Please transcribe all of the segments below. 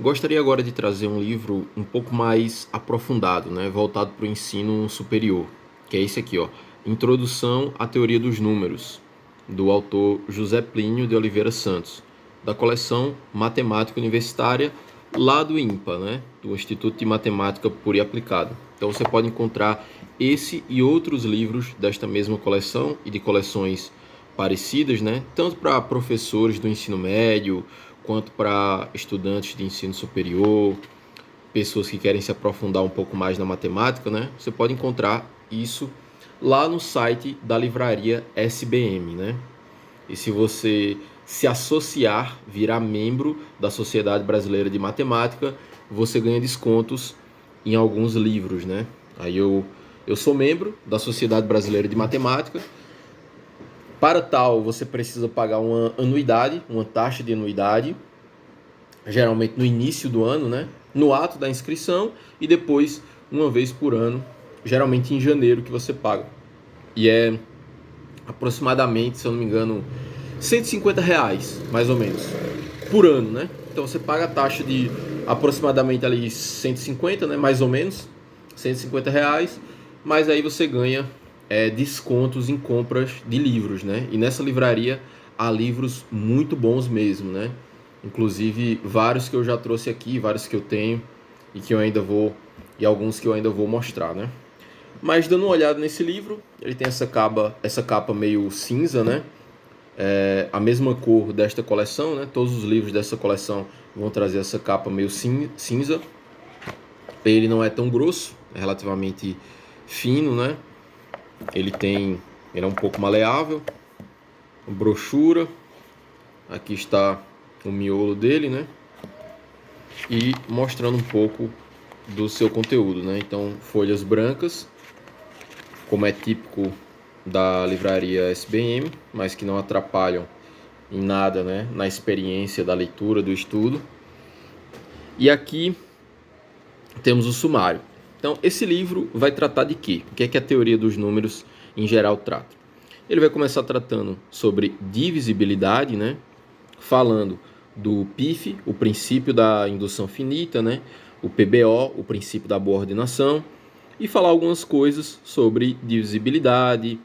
Gostaria agora de trazer um livro um pouco mais aprofundado, né, voltado para o ensino superior, que é esse aqui, ó, Introdução à Teoria dos Números, do autor José Plínio de Oliveira Santos, da coleção Matemática Universitária, lá do INPA, né, do Instituto de Matemática Pura e Aplicada. Então você pode encontrar esse e outros livros desta mesma coleção e de coleções parecidas, né, tanto para professores do ensino médio, quanto para estudantes de ensino superior, pessoas que querem se aprofundar um pouco mais na matemática, né? Você pode encontrar isso lá no site da livraria SBM, né? E se você se associar, virar membro da Sociedade Brasileira de Matemática, você ganha descontos em alguns livros, né? Aí eu sou membro da Sociedade Brasileira de Matemática. Para tal, você precisa pagar uma anuidade, uma taxa de anuidade, geralmente no início do ano, né? No ato da inscrição e depois uma vez por ano, geralmente em janeiro que você paga. E é aproximadamente, se eu não me engano, R$ 150, mais ou menos, por ano, né? Então você paga a taxa de aproximadamente ali 150, né? Mais ou menos, R$ 150, mas aí você ganha descontos em compras de livros, né? E nessa livraria há livros muito bons mesmo, né? Inclusive vários que eu já trouxe aqui, vários que eu tenho e que eu ainda vou, e alguns que eu ainda vou mostrar, né? Mas dando uma olhada nesse livro, ele tem essa capa meio cinza, né? A mesma cor desta coleção, né? Todos os livros dessa coleção vão trazer essa capa meio cinza. Ele não é tão grosso, é relativamente fino, né? Ele é um pouco maleável. Brochura. Aqui está o miolo dele, né? E mostrando um pouco do seu conteúdo, né? Então, folhas brancas, como é típico da livraria SBM, mas que não atrapalham em nada, né, na experiência da leitura, do estudo. E aqui temos o sumário. Então, esse livro vai tratar de quê? O que é que a teoria dos números em geral trata? Ele vai começar tratando sobre divisibilidade, né, falando do PIF, o princípio da indução finita, né, o PBO, o princípio da boa ordenação, e falar algumas coisas sobre divisibilidade,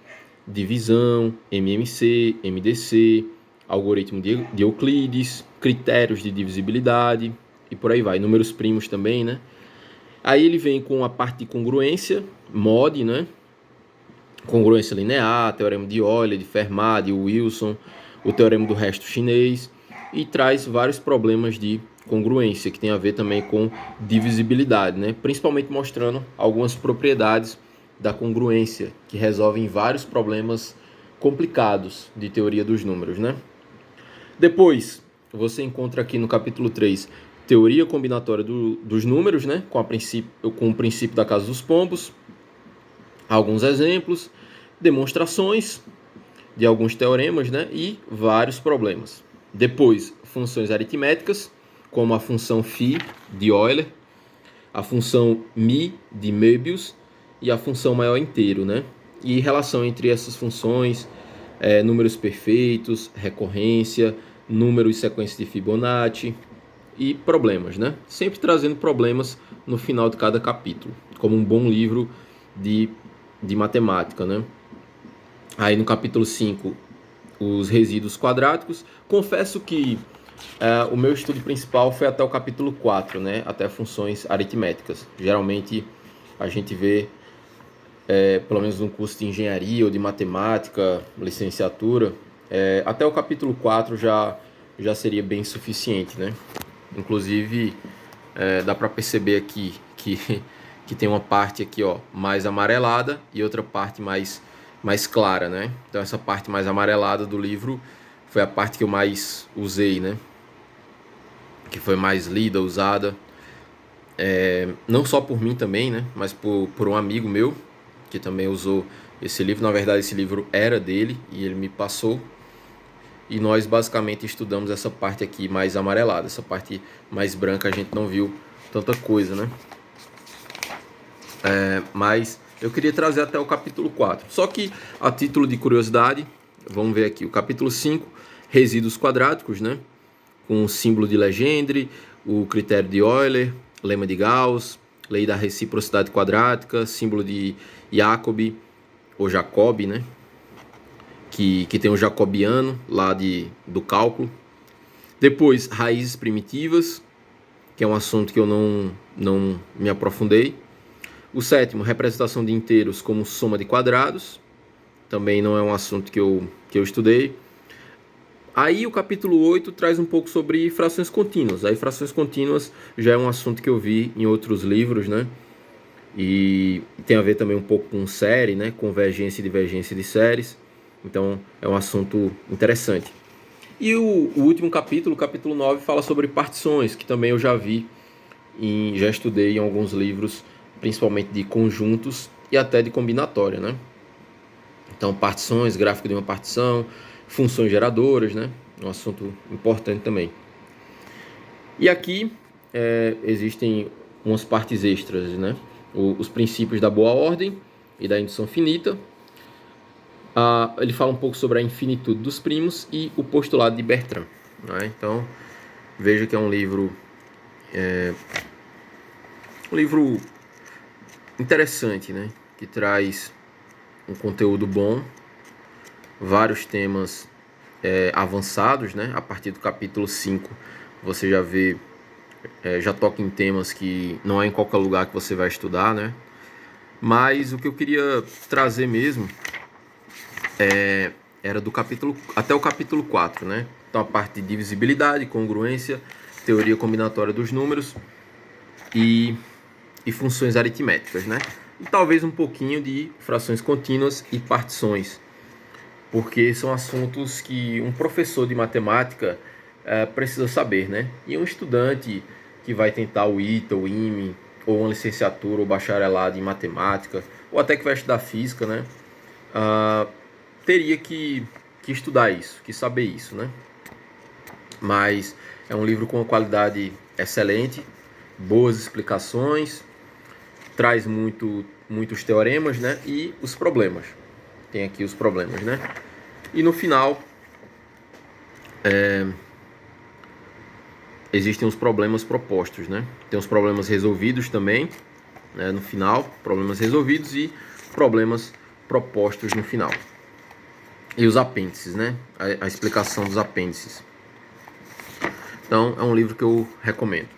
divisão, MMC, MDC, algoritmo de Euclides, critérios de divisibilidade e por aí vai, números primos também, né? Aí ele vem com a parte de congruência, MOD, né? Congruência linear, teorema de Euler, de Fermat, de Wilson, o teorema do resto chinês, e traz vários problemas de congruência que tem a ver também com divisibilidade, né? Principalmente mostrando algumas propriedades da congruência que resolvem vários problemas complicados de teoria dos números, né? Depois, você encontra aqui no capítulo 3 teoria combinatória dos números, né? Com o princípio da casa dos pombos, alguns exemplos, demonstrações de alguns teoremas, né? E vários problemas. Depois, funções aritméticas, como a função φ de Euler, a função μ de Möbius e a função maior inteiro, né? E relação entre essas funções, números perfeitos, recorrência, números e sequência de Fibonacci e problemas, né? Sempre trazendo problemas no final de cada capítulo, como um bom livro de matemática, né? Aí no capítulo 5, os resíduos quadráticos. Confesso que o meu estudo principal foi até o capítulo 4, né? Até funções aritméticas. Geralmente a gente vê, pelo menos no curso de engenharia ou de matemática, licenciatura, até o capítulo 4 já seria bem suficiente, né? Inclusive, dá para perceber aqui que tem uma parte aqui, ó, mais amarelada e outra parte mais clara, né? Então essa parte mais amarelada do livro foi a parte que eu mais usei, né? Que foi mais lida, usada, não só por mim também, né? Mas por um amigo meu que também usou esse livro. Na verdade, esse livro era dele e ele me passou. E nós basicamente estudamos essa parte aqui mais amarelada. Essa parte mais branca a gente não viu tanta coisa, né? Mas eu queria trazer até o capítulo 4. Só que, a título de curiosidade, vamos ver aqui. O capítulo 5, resíduos quadráticos, né? Com o símbolo de Legendre, o critério de Euler, lema de Gauss, lei da reciprocidade quadrática, símbolo de Jacobi, ou Jacob, né? Que tem o jacobiano lá do cálculo. Depois, raízes primitivas, que é um assunto que eu não me aprofundei. O sétimo, representação de inteiros como soma de quadrados. Também não é um assunto que eu estudei. Aí o capítulo 8 traz um pouco sobre frações contínuas. Aí frações contínuas já é um assunto que eu vi em outros livros, né? E tem a ver também um pouco com série, né? Convergência e divergência de séries. Então é um assunto interessante. E o último capítulo, o capítulo 9, fala sobre partições, que também eu já vi, já estudei em alguns livros, principalmente de conjuntos e até de combinatória, né? Então, partições, gráfico de uma partição, funções geradoras, né? Um assunto importante também. E aqui existem umas partes extras, né? Os princípios da boa ordem e da indução finita. Ele fala um pouco sobre a infinitude dos primos e o postulado de Bertrand, né? Então, veja que é um livro interessante, né? Que traz um conteúdo bom, vários temas avançados, né? A partir do capítulo 5 você já vê, já toca em temas que não é em qualquer lugar que você vai estudar, né? Mas o que eu queria trazer mesmo era do capítulo até o capítulo 4, né? Então a parte de divisibilidade, congruência, teoria combinatória dos números e funções aritméticas, né? E talvez um pouquinho de frações contínuas e partições, porque são assuntos que um professor de matemática precisa saber, né? E um estudante que vai tentar o ITA, o IME, ou uma licenciatura ou bacharelado em matemática, ou até que vai estudar física, né? Teria que estudar isso, que saber isso, né? Mas é um livro com uma qualidade excelente, boas explicações, traz muitos teoremas, né? E os problemas. Tem aqui os problemas, né? E no final existem os problemas propostos, né? Tem os problemas resolvidos também, né? No final, problemas resolvidos e problemas propostos no final. E os apêndices, né? A explicação dos apêndices. Então, é um livro que eu recomendo.